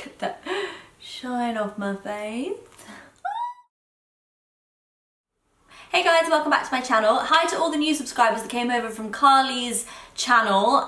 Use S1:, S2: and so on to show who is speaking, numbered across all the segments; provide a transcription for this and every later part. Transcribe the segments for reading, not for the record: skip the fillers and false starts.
S1: Get that shine off my face. Hey guys, welcome back to my channel. Hi to all the new subscribers that came over from Carly's channel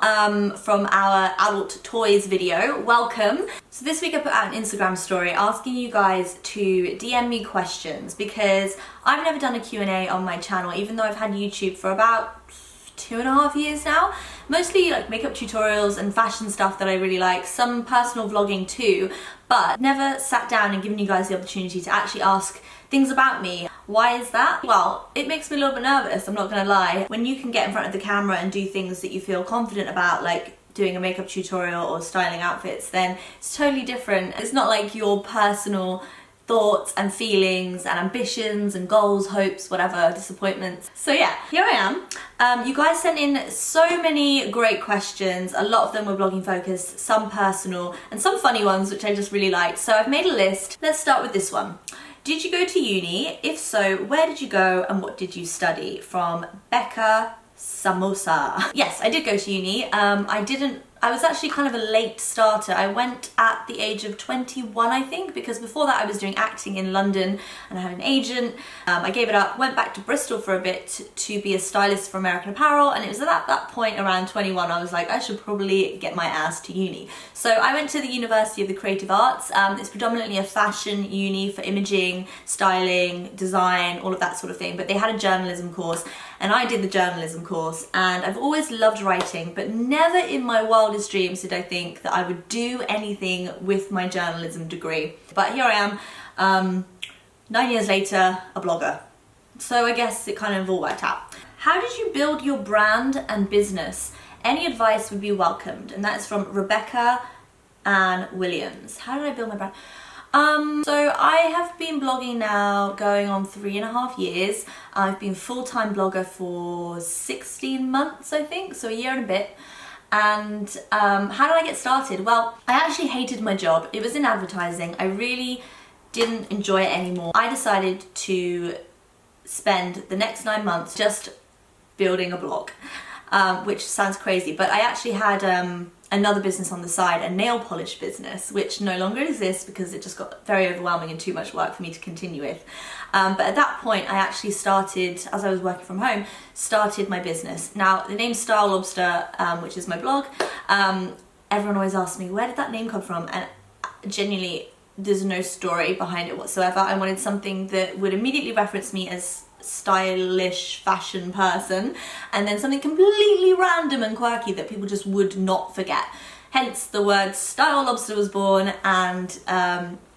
S1: from our adult toys video. Welcome. So this week I put out an Instagram story asking you guys to DM me questions because I've never done a Q&A on my channel, even though I've had YouTube for about 2.5 years now. Mostly like makeup tutorials and fashion stuff that I really like, some personal vlogging too, but never sat down and given you guys the opportunity to actually ask things about me. Why is that? Well, it makes me a little bit nervous, I'm not gonna lie. When you can get in front of the camera and do things that you feel confident about, like doing a makeup tutorial or styling outfits, then it's totally different. It's not like your personal thoughts and feelings and ambitions and goals, hopes, whatever, disappointments. So yeah, here I am. You guys sent in so many great questions. A lot of them were vlogging focused, some personal, and some funny ones, which I just really liked. So I've made a list. Let's start with this one. Did you go to uni? If so, where did you go and what did you study? From Becca Samosa. Yes, I did go to uni. I was actually kind of a late starter. I went at the age of 21, I think, because before that I was doing acting in London and I had an agent. I gave it up, went back to Bristol for a bit to be a stylist for American Apparel, and it was at that point around 21 I was like, I should probably get my ass to uni. So I went to the University of the Creative Arts. It's predominantly a fashion uni for imaging, styling, design, all of that sort of thing, but they had a journalism course and I did the journalism course, and I've always loved writing, but never in my wildest dreams did I think that I would do anything with my journalism degree. But here I am, 9 years later, a blogger. So I guess it kind of all worked out. How did you build your brand and business? Any advice would be welcomed. And that is from Rebecca Ann Williams. How did I build my brand? So I have been blogging now going on 3.5 years. I've been full-time blogger for 16 months, I think, so a year and a bit. And how did I get started? Well, I actually hated my job. It was in advertising. I really didn't enjoy it anymore. I decided to spend the next 9 months just building a blog, which sounds crazy, but I actually had another business on the side, a nail polish business, which no longer exists because it just got very overwhelming and too much work for me to continue with. But at that point I actually started, as I was working from home, started my business. Now the name's stylelobster, which is my blog. Everyone always asks me, where did that name come from? And genuinely, there's no story behind it whatsoever. I wanted something that would immediately reference me as stylish fashion person, and then something completely random and quirky that people just would not forget. Hence the word stylelobster was born, and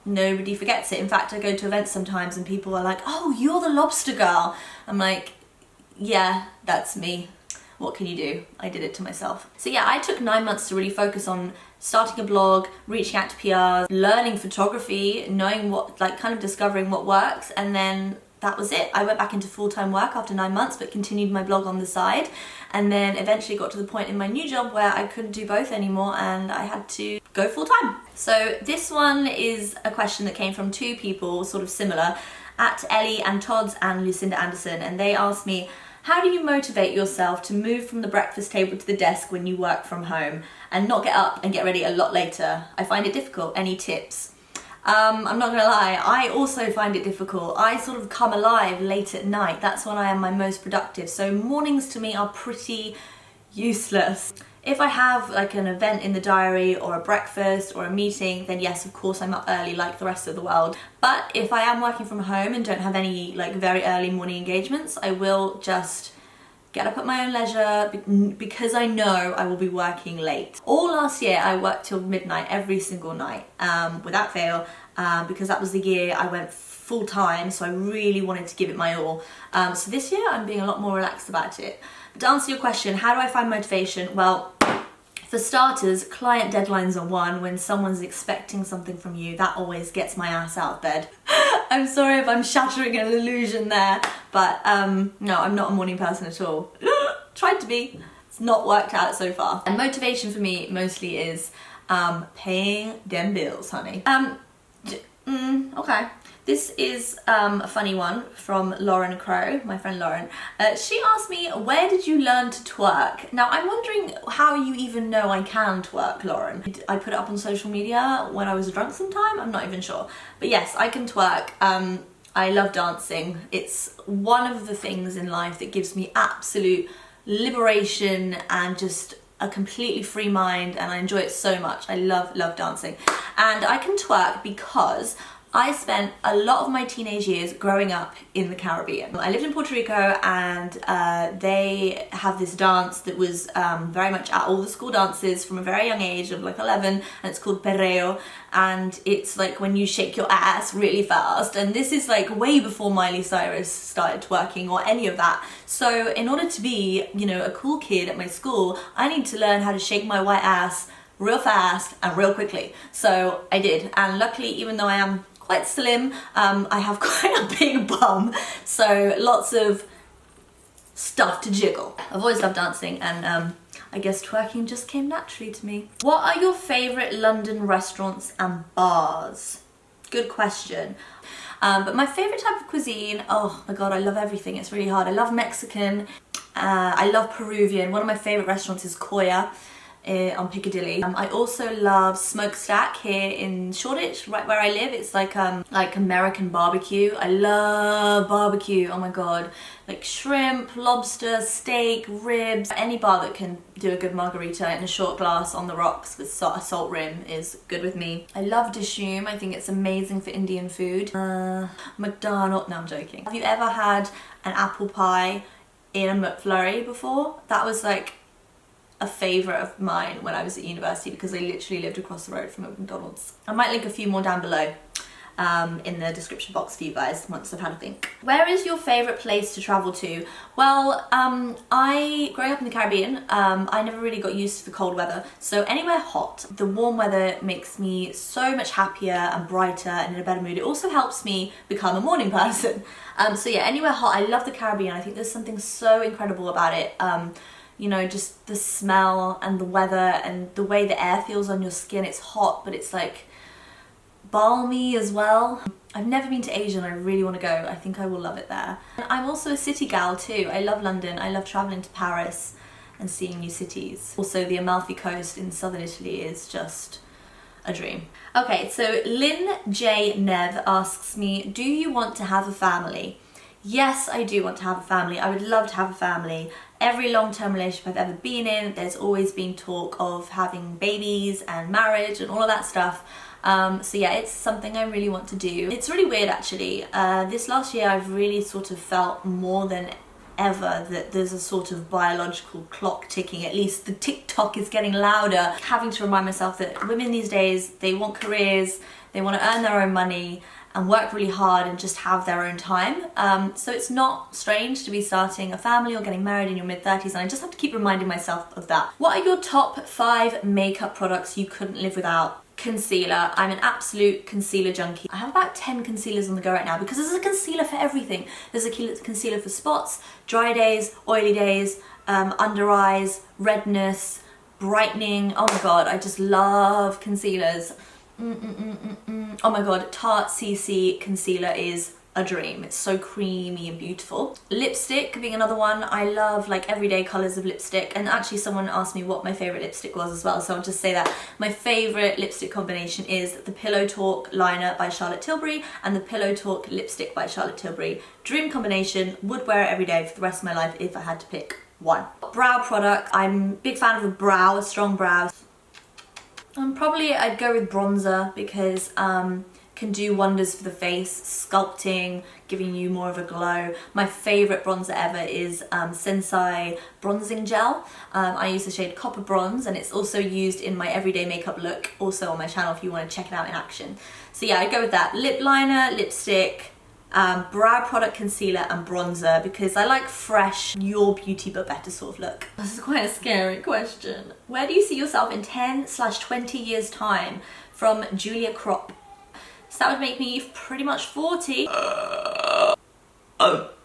S1: nobody forgets it. In fact, I go to events sometimes and people are like, oh, you're the lobster girl. I'm like, yeah, that's me. What can you do? I did it to myself. So yeah, I took 9 months to really focus on starting a blog, reaching out to PRs, learning photography, knowing what, like kind of discovering what works, and then that was it. I went back into full-time work after 9 months, but continued my blog on the side, and then eventually got to the point in my new job where I couldn't do both anymore and I had to go full-time. So this one is a question that came from 2 people, sort of similar, at Ellie and Todd's and Lucinda Anderson, and they asked me, how do you motivate yourself to move from the breakfast table to the desk when you work from home and not get up and get ready a lot later? I find it difficult. Any tips? I'm not gonna lie, I also find it difficult. I sort of come alive late at night. That's when I am my most productive. So mornings to me are pretty useless. If I have like an event in the diary or a breakfast or a meeting, then yes, of course I'm up early like the rest of the world. But if I am working from home and don't have any like very early morning engagements, I will just get up at my own leisure because I know I will be working late. All last year I worked till midnight every single night without fail, because that was the year I went full time, so I really wanted to give it my all. So this year I'm being a lot more relaxed about it. But to answer your question, how do I find motivation? Well, for starters, client deadlines are one. When someone's expecting something from you, that always gets my ass out of bed. I'm sorry if I'm shattering an illusion there, but no, I'm not a morning person at all. Tried to be. It's not worked out so far. And motivation for me mostly is paying them bills, honey. Okay. This is a funny one from Lauren Crow, my friend Lauren. She asked me, where did you learn to twerk? Now, I'm wondering how you even know I can twerk, Lauren. I put it up on social media when I was drunk sometime, I'm not even sure. But yes, I can twerk. I love dancing. It's one of the things in life that gives me absolute liberation and just a completely free mind, and I enjoy it so much. I love dancing. And I can twerk because I spent a lot of my teenage years growing up in the Caribbean. I lived in Puerto Rico, and they have this dance that was very much at all the school dances from a very young age of like 11, and it's called perreo, and it's like when you shake your ass really fast, and this is like way before Miley Cyrus started twerking or any of that. So in order to be, you know, a cool kid at my school, I need to learn how to shake my white ass real fast and real quickly. So I did, and luckily, even though I am quite slim, I have quite a big bum, so lots of stuff to jiggle. I've always loved dancing, and I guess twerking just came naturally to me. What are your favourite London restaurants and bars? Good question. But my favourite type of cuisine, oh my god, I love everything. It's really hard. I love Mexican, I love Peruvian. One of my favourite restaurants is Koya on Piccadilly. I also love Smokestack here in Shoreditch, right where I live. It's like American barbecue. I love barbecue, oh my god. Like shrimp, lobster, steak, ribs. Any bar that can do a good margarita in a short glass on the rocks with a salt rim is good with me. I love Dishoom. I think it's amazing for Indian food. McDonald's, no, I'm joking. Have you ever had an apple pie in a McFlurry before? That was like a favourite of mine when I was at university because I literally lived across the road from a McDonald's. I might link a few more down below in the description box for you guys once I've had a think. Where is your favourite place to travel to? Well, growing up in the Caribbean, I never really got used to the cold weather, so anywhere hot. The warm weather makes me so much happier and brighter and in a better mood. It also helps me become a morning person. So yeah, anywhere hot. I love the Caribbean. I think there's something so incredible about it. You know, just the smell and the weather and the way the air feels on your skin. It's hot, but it's like balmy as well. I've never been to Asia and I really want to go. I think I will love it there. And I'm also a city gal too. I love London. I love traveling to Paris and seeing new cities. Also, the Amalfi Coast in southern Italy is just a dream. Okay, so Lynn J. Nev asks me, do you want to have a family? Yes, I do want to have a family. I would love to have a family. Every long-term relationship I've ever been in, there's always been talk of having babies and marriage and all of that stuff. So yeah, it's something I really want to do. It's really weird actually. This last year I've really sort of felt more than ever that there's a sort of biological clock ticking. At least the TikTok is getting louder. Having to remind myself that women these days, they want careers, they want to earn their own money and work really hard and just have their own time. So it's not strange to be starting a family or getting married in your mid-30s, and I just have to keep reminding myself of that. What are your top 5 makeup products you couldn't live without? Concealer. I'm an absolute concealer junkie. I have about 10 concealers on the go right now because there's a concealer for everything. There's a concealer for spots, dry days, oily days, under eyes, redness, brightening. Oh my god, I just love concealers. Oh my god, Tarte Cc Concealer is a dream. It's so creamy and beautiful. Lipstick being another one. I love like everyday colours of lipstick, and actually someone asked me what my favourite lipstick was as well, so I'll just say that my favourite lipstick combination is the Pillow Talk Liner by Charlotte Tilbury and the Pillow Talk Lipstick by Charlotte Tilbury. Dream combination, would wear it every day for the rest of my life if I had to pick one. Brow product, I'm a big fan of a strong brow. Probably I'd go with bronzer because can do wonders for the face, sculpting, giving you more of a glow. My favourite bronzer ever is Sensai Bronzing Gel. I use the shade Copper Bronze, and it's also used in my everyday makeup look, also on my channel if you want to check it out in action. So yeah, I'd go with that. Lip liner, lipstick, brow product, concealer and bronzer, because I like fresh, your beauty but better sort of look. This is quite a scary question. Where do you see yourself in 10/20 years time? From Julia Crop. So that would make me pretty much 40.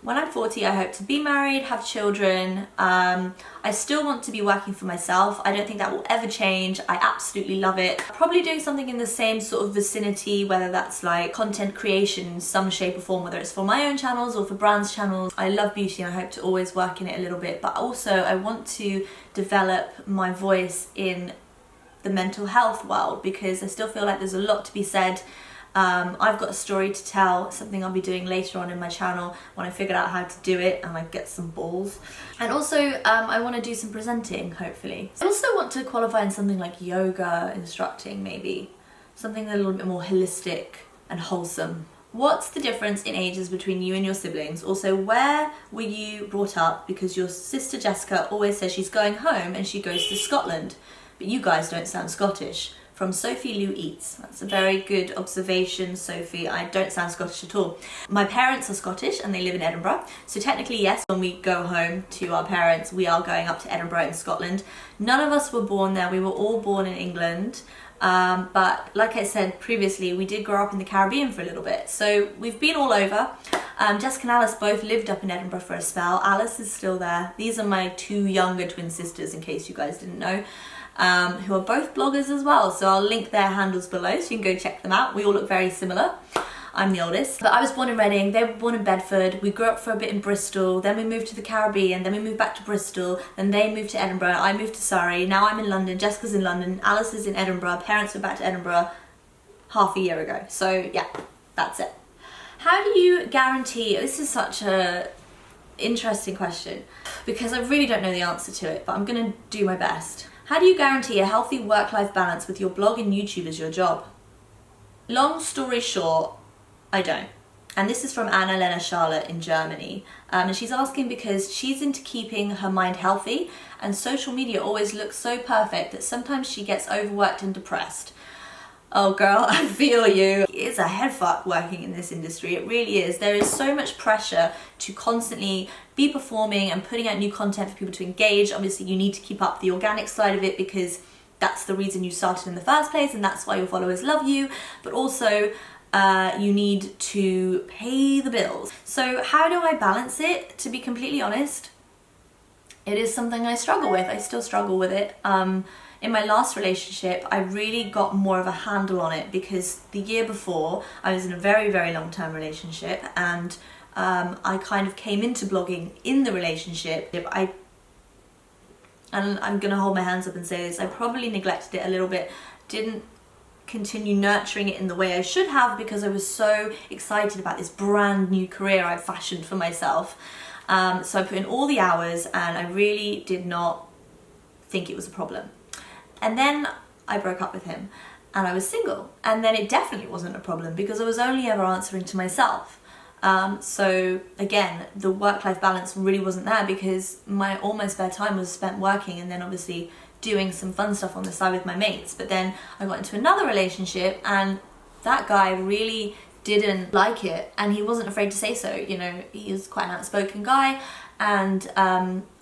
S1: When I'm 40, I hope to be married, have children. I still want to be working for myself. I don't think that will ever change. I absolutely love it. Probably doing something in the same sort of vicinity, whether that's like content creation in some shape or form, whether it's for my own channels or for brands' channels. I love beauty and I hope to always work in it a little bit, but also I want to develop my voice in the mental health world because I still feel like there's a lot to be said. I've got a story to tell, something I'll be doing later on in my channel when I figured out how to do it and I get some balls. And also I want to do some presenting, hopefully. I also want to qualify in something like yoga instructing, maybe. Something a little bit more holistic and wholesome. What's the difference in ages between you and your siblings? Also, where were you brought up? Because your sister Jessica always says she's going home and she goes to Scotland, but you guys don't sound Scottish. From Sophie Lou Eats. That's a very good observation, Sophie. I don't sound Scottish at all. My parents are Scottish and they live in Edinburgh. So technically, yes, when we go home to our parents, we are going up to Edinburgh in Scotland. None of us were born there. We were all born in England. But like I said previously, we did grow up in the Caribbean for a little bit. So we've been all over. Jessica and Alice both lived up in Edinburgh for a spell. Alice is still there. These are my two younger twin sisters, in case you guys didn't know. Who are both bloggers as well, so I'll link their handles below so you can go check them out. We all look very similar. I'm the oldest, but I was born in Reading, they were born in Bedford. We grew up for a bit in Bristol, then we moved to the Caribbean, then we moved back to Bristol, then they moved to Edinburgh, I moved to Surrey, now I'm in London, Jessica's in London, Alice is in Edinburgh, parents went back to Edinburgh half a year ago. So yeah, that's it. How do you guarantee, this is such a interesting question because I really don't know the answer to it, but I'm gonna do my best. How do you guarantee a healthy work-life balance with your blog and YouTube as your job? Long story short, I don't. And this is from Anna-Lena Charlotte in Germany. And she's asking because she's into keeping her mind healthy and social media always looks so perfect that sometimes she gets overworked and depressed. Oh girl, I feel you. It's a head fuck working in this industry, it really is. There is so much pressure to constantly be performing and putting out new content for people to engage. Obviously you need to keep up the organic side of it because that's the reason you started in the first place and that's why your followers love you, but also you need to pay the bills. So how do I balance it? To be completely honest, it is something I struggle with. I still struggle with it. In my last relationship, I really got more of a handle on it because the year before I was in a very, very long-term relationship and I kind of came into blogging in the relationship. And I'm gonna hold my hands up and say this, I probably neglected it a little bit, didn't continue nurturing it in the way I should have because I was so excited about this brand new career I fashioned for myself. So I put in all the hours and I really did not think it was a problem. And then I broke up with him and I was single, and then it definitely wasn't a problem because I was only ever answering to myself. So again, the work-life balance really wasn't there because all my spare time was spent working and then obviously doing some fun stuff on the side with my mates. But then I got into another relationship and that guy really didn't like it and he wasn't afraid to say so. You know, he was quite an outspoken guy. And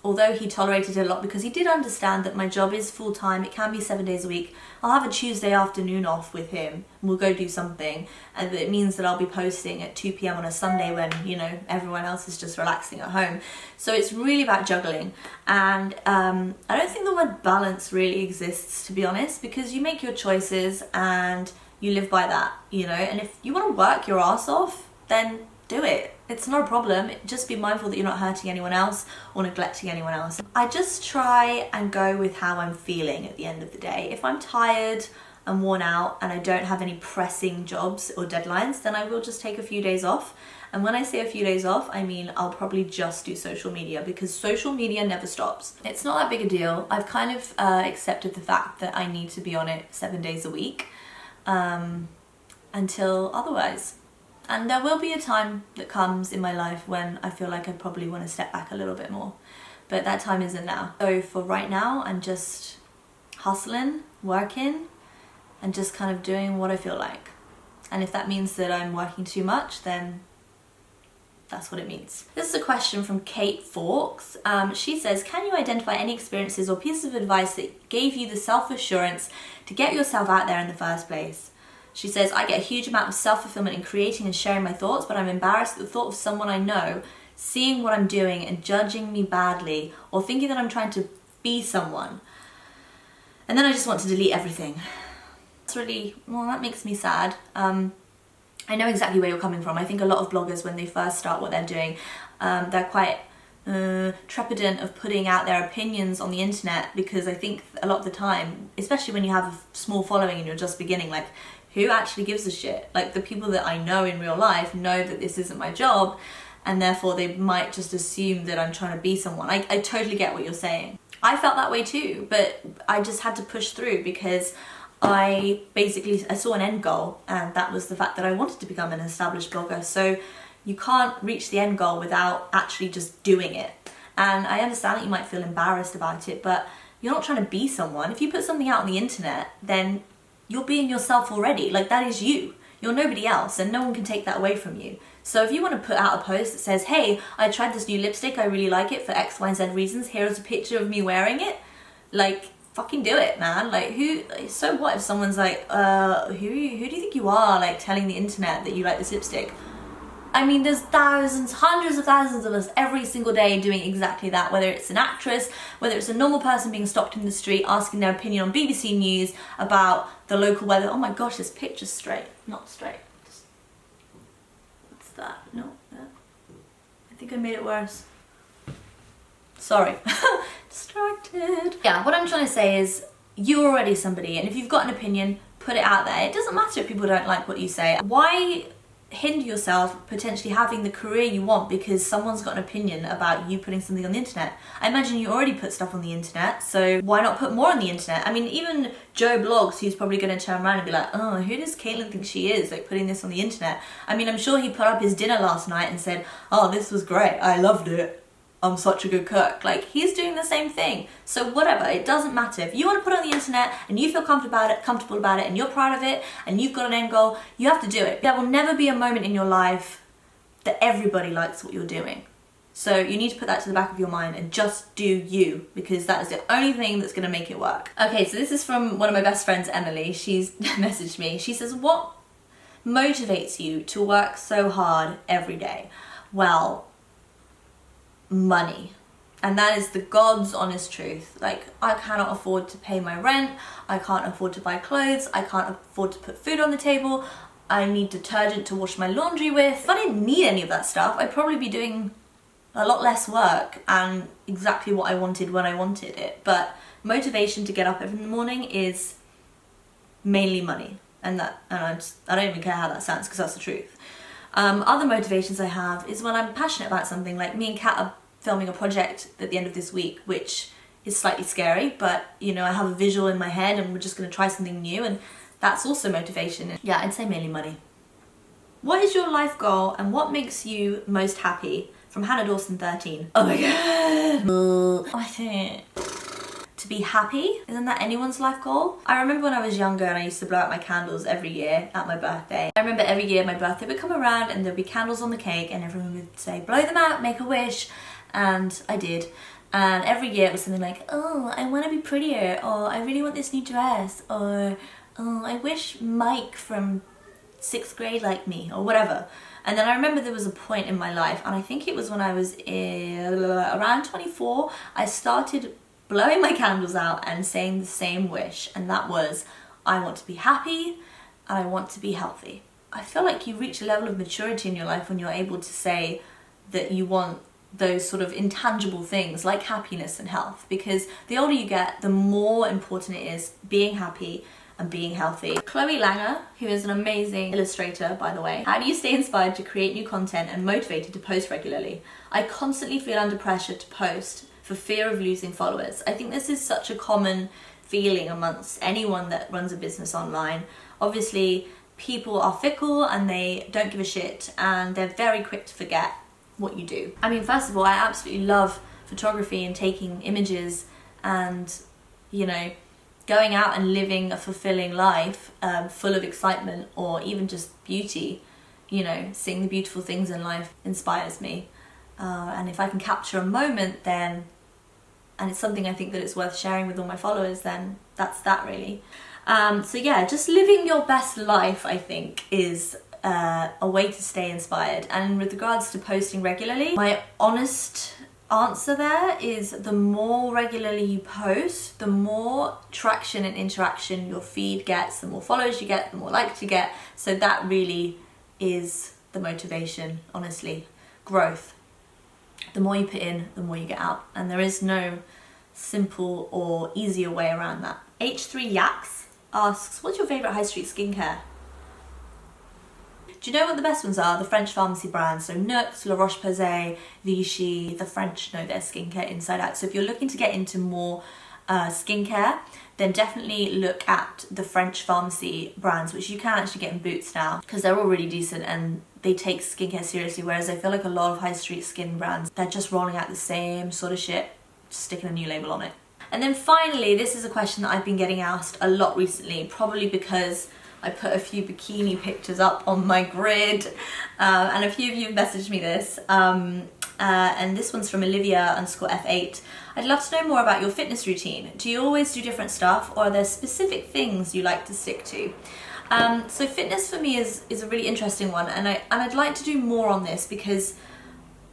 S1: although he tolerated it a lot because he did understand that my job is full-time, it can be 7 days a week, I'll have a Tuesday afternoon off with him and we'll go do something, and it means that I'll be posting at 2 p.m. on a Sunday when, you know, everyone else is just relaxing at home. So it's really about juggling, and I don't think the word balance really exists, to be honest, because you make your choices and you live by that, you know, and if you want to work your ass off, then do it. It's not a problem. Just be mindful that you're not hurting anyone else or neglecting anyone else. I just try and go with how I'm feeling at the end of the day. If I'm tired, I'm worn out, and I don't have any pressing jobs or deadlines, then I will just take a few days off. And when I say a few days off, I mean I'll probably just do social media because social media never stops. It's not that big a deal. I've kind of accepted the fact that I need to be on it 7 days a week until otherwise. And there will be a time that comes in my life when I feel like I probably want to step back a little bit more. But that time isn't now. So for right now, I'm just hustling, working, and just kind of doing what I feel like. And if that means that I'm working too much, then that's what it means. This is a question from Kate Fawkes. She says, can you identify any experiences or pieces of advice that gave you the self-assurance to get yourself out there in the first place? She says, I get a huge amount of self-fulfillment in creating and sharing my thoughts, but I'm embarrassed at the thought of someone I know seeing what I'm doing and judging me badly or thinking that I'm trying to be someone. And then I just want to delete everything. It's really, well, that makes me sad. I know exactly where you're coming from. I think a lot of bloggers, when they first start what they're doing, they're quite trepidant of putting out their opinions on the internet, because I think a lot of the time, especially when you have a small following and you're just beginning, like, who actually gives a shit? Like, the people that I know in real life know that this isn't my job, and therefore they might just assume that I'm trying to be someone. I totally get what you're saying. I felt that way too, but I just had to push through because I saw an end goal, and that was the fact that I wanted to become an established blogger. So you can't reach the end goal without actually just doing it. And I understand that you might feel embarrassed about it, but you're not trying to be someone. If you put something out on the internet, then you're being yourself already. Like, that is you. You're nobody else, and no one can take that away from you. So if you want to put out a post that says, hey, I tried this new lipstick, I really like it for X, Y, and Z reasons, here's a picture of me wearing it, like, fucking do it, man. Like, so what if someone's like, who do you think you are, like, telling the internet that you like this lipstick? I mean, there's thousands, hundreds of thousands of us every single day doing exactly that, whether it's an actress, whether it's a normal person being stopped in the street asking their opinion on BBC News about the local weather. Oh my gosh, this picture's straight. Not straight. What's that? No, that. I think I made it worse. Sorry. Distracted. Yeah, what I'm trying to say is, you're already somebody, and if you've got an opinion, put it out there. It doesn't matter if people don't like what you say. Why hinder yourself potentially having the career you want because someone's got an opinion about you putting something on the internet? I imagine you already put stuff on the internet, so why not put more on the internet? I mean, even Joe Blogs, who's probably going to turn around and be like, oh, who does Caitlin think she is, like, putting this on the internet? I mean, I'm sure he put up his dinner last night and said, oh, this was great, I loved it, I'm such a good cook. Like, he's doing the same thing. So whatever, it doesn't matter. If you want to put it on the internet and you feel comfortable about it and you're proud of it and you've got an end goal, you have to do it. There will never be a moment in your life that everybody likes what you're doing. So you need to put that to the back of your mind and just do you, because that is the only thing that's going to make it work. Okay, so this is from one of my best friends, Emily. She's messaged me. She says, what motivates you to work so hard every day? Well, money. And that is the God's honest truth. Like, I cannot afford to pay my rent, I can't afford to buy clothes, I can't afford to put food on the table, I need detergent to wash my laundry with. If I didn't need any of that stuff, I'd probably be doing a lot less work and exactly what I wanted when I wanted it. But motivation to get up every morning is mainly money. And I don't even care how that sounds, because that's the truth. Other motivations I have is when I'm passionate about something. Like, me and Kat are filming a project at the end of this week, which is slightly scary, but you know, I have a visual in my head and we're just going to try something new, and that's also motivation. Yeah, I'd say mainly money. What is your life goal and what makes you most happy? From Hannah Dawson 13. Oh my god. I think to be happy, isn't that anyone's life goal? I remember when I was younger and I used to blow out my candles every year at my birthday. I remember every year my birthday would come around and there'd be candles on the cake and everyone would say, blow them out, make a wish. And I did. And every year it was something like, oh, I want to be prettier, or I really want this new dress, or oh, I wish Mike from 6th grade liked me, or whatever. And then I remember there was a point in my life, and I think it was when I was around 24, I started blowing my candles out and saying the same wish, and that was, I want to be happy and I want to be healthy. I feel like you reach a level of maturity in your life when you're able to say that you want those sort of intangible things like happiness and health, because the older you get, the more important it is being happy and being healthy. Chloe Langer, who is an amazing illustrator, by the way. How do you stay inspired to create new content and motivated to post regularly? I constantly feel under pressure to post for fear of losing followers. I think this is such a common feeling amongst anyone that runs a business online. Obviously, people are fickle and they don't give a shit, and they're very quick to forget what you do. I mean, first of all, I absolutely love photography and taking images and, you know, going out and living a fulfilling life, full of excitement or even just beauty. You know, seeing the beautiful things in life inspires me. And if I can capture a moment, then, and it's something I think that it's worth sharing with all my followers, then that's that really. So yeah, just living your best life, I think, is a way to stay inspired. And with regards to posting regularly, my honest answer there is the more regularly you post, the more traction and interaction your feed gets, the more followers you get, the more likes you get. So that really is the motivation, honestly. Growth. The more you put in, the more you get out. And there is no simple or easier way around that. H3Yaks asks, what's your favourite high street skincare? Do you know what the best ones are? The French pharmacy brands, so Nux, La Roche-Posay, Vichy. The French know their skincare inside out. So if you're looking to get into more skincare, then definitely look at the French pharmacy brands, which you can actually get in Boots now, because they're all really decent and they take skincare seriously, whereas I feel like a lot of high street skin brands, they're just rolling out the same sort of shit, just sticking a new label on it. And then finally, this is a question that I've been getting asked a lot recently, probably because I put a few bikini pictures up on my grid, and a few of you have messaged me this, and this one's from Olivia_F8. I'd love to know more about your fitness routine. Do you always do different stuff, or are there specific things you like to stick to? So fitness for me is a really interesting one, and I'd like to do more on this because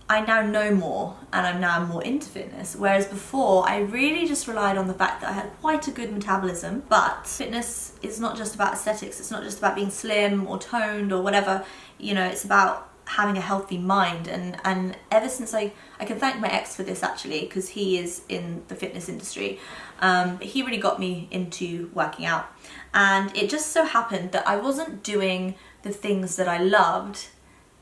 S1: I now know more and I'm now more into fitness, whereas before I really just relied on the fact that I had quite a good metabolism. But fitness is not just about aesthetics, it's not just about being slim or toned or whatever, you know, it's about having a healthy mind. And ever since I can thank my ex for this actually, because he is in the fitness industry, but he really got me into working out. And it just so happened that I wasn't doing the things that I loved,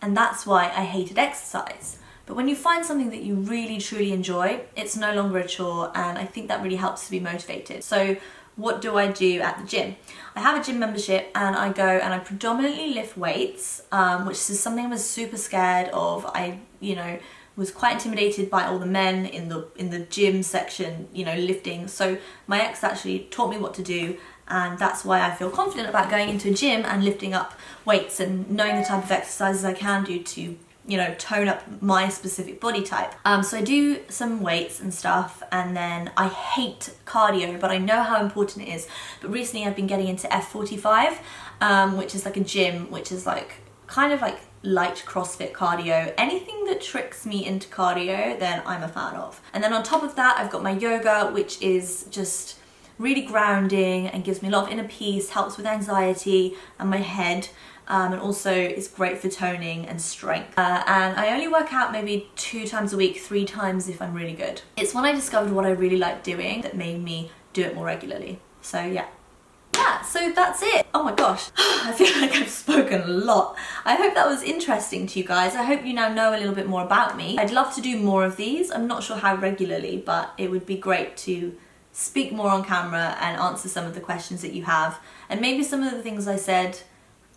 S1: and that's why I hated exercise. But when you find something that you really truly enjoy, it's no longer a chore, and I think that really helps to be motivated. So what do I do at the gym? I have a gym membership and I go and I predominantly lift weights, which is something I was super scared of. I, you know, was quite intimidated by all the men in the gym section, you know, lifting. So my ex actually taught me what to do, and that's why I feel confident about going into a gym and lifting up weights and knowing the type of exercises I can do to, you know, tone up my specific body type. So I do some weights and stuff, and then I hate cardio, but I know how important it is. But recently I've been getting into F45, which is like a gym, which is like kind of like light CrossFit cardio. Anything that tricks me into cardio, then I'm a fan of. And then on top of that, I've got my yoga, which is just really grounding and gives me a lot of inner peace, helps with anxiety and my head. And also is great for toning and strength. And I only work out maybe 2 times a week, 3 times if I'm really good. It's when I discovered what I really like doing that made me do it more regularly. So yeah. Yeah, so that's it. Oh my gosh, I feel like I've spoken a lot. I hope that was interesting to you guys. I hope you now know a little bit more about me. I'd love to do more of these. I'm not sure how regularly, but it would be great to speak more on camera and answer some of the questions that you have. And maybe some of the things I said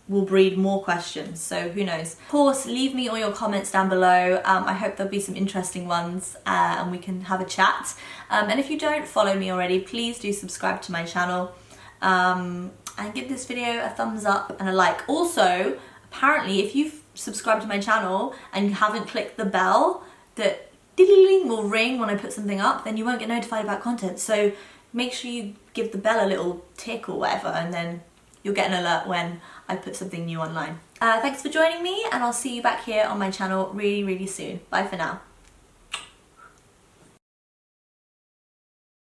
S1: will breed more questions, so who knows. Of course, leave me all your comments down below. I hope there'll be some interesting ones and we can have a chat. And if you don't follow me already, please do subscribe to my channel and give this video a thumbs up and a like. Also, apparently if you've subscribed to my channel and you haven't clicked the bell, that ding will ring when I put something up, then you won't get notified about content. So make sure you give the bell a little tick or whatever, and then you'll get an alert when I put something new online. Thanks for joining me, and I'll see you back here on my channel really, really soon. Bye for now.